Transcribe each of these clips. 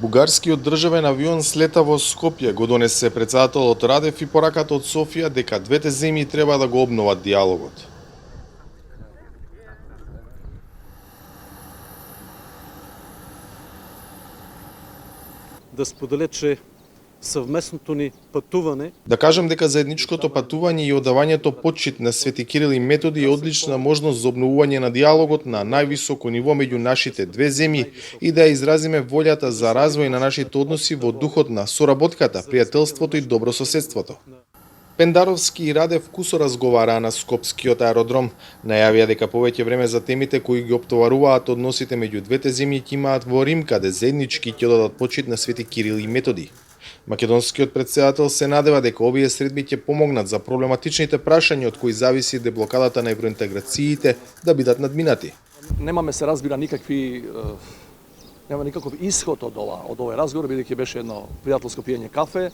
Бугарскиот државен авион слета во Скопје, го донесе претседателот Радев и пораката од Софија дека двете земји треба да го обноват диалогот. Да споделя, че съвместното ни пътуване. Да кажем дека заедничкото патување и одавањето почит на Свети Кирил и Методи е одлична можност за обновување на диалогот на највисоко ниво меѓу нашите две земји и да ја изразиме волјата за развој на нашите односи во духот на соработката, пријателството и добрососедството. Пендаровски и Радев вкусо разговараа на Скопскиот аеродром. Најавија дека повеќе време за темите кои ги оптоваруваат односите меѓу двете земји ќе имаат во Рим, каде заеднички ќе дадат почит на Свети Кирил и Методи. Македонскиот претседател се надева дека овие средби ќе помогнат за проблематичните прашања од кои зависи деблокадата на евроинтеграциите да бидат надминати. Немаме се разбира нема никаков исход од овој разговор, бидејќи беше едно пријателско пиење кафе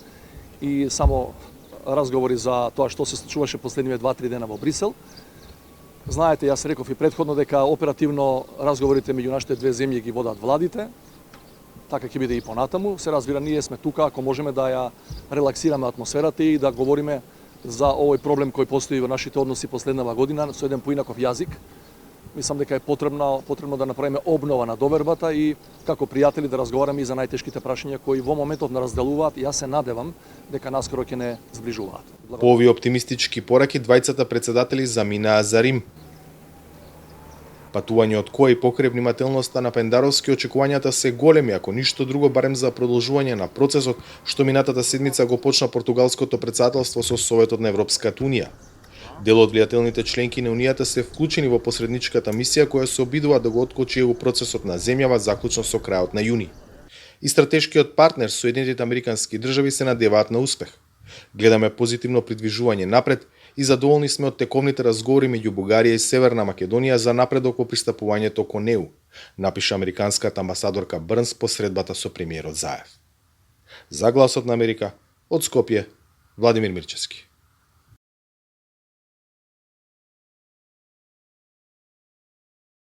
и само разговори за тоа што се случуваше последниве 2-3 дена во Брисел. Знаете, јас реков и претходно дека оперативно разговорите меѓу нашите две земји ги водат владите. Така ќе биде и понатаму. Се разбира, ние сме тука ако можеме да ја релаксираме атмосферата и да говориме за овој проблем кој постои во нашите односи последнава година со еден поинаков јазик. Мислам дека е потребно да направиме обнова на довербата и како пријатели да разговараме и за најтешките прашања кои во моментов не разделуваат. Јас се надевам дека наскоро ќе не зближуваат. По овие оптимистички пораки двајцата претседатели заминаа за Рим. Патување од кој покрај внимателноста на Пендаровски очекувањата се големи, ако ништо друго барем за продолжување на процесот што минатата седмица го почна португалското претседателство со Советот на Европската унија. Дел од влијателните членки на унијата се вклучени во посредничката мисија која се обидува да го откочи его процесот на земјава заклучно со крајот на јуни. И стратешкиот партнер Соединетите Американски држави се надеваат на успех. Гледаме позитивно придвижување напред и задоволни сме од тековните разговори меѓу Бугарија и Северна Македонија за напредок во пристапувањето кон ЕУ, напиша американската амбасадорка Брнс по средбата со премиерот Заев. За Гласот на Америка, од Скопје, Владимир Мирчевски.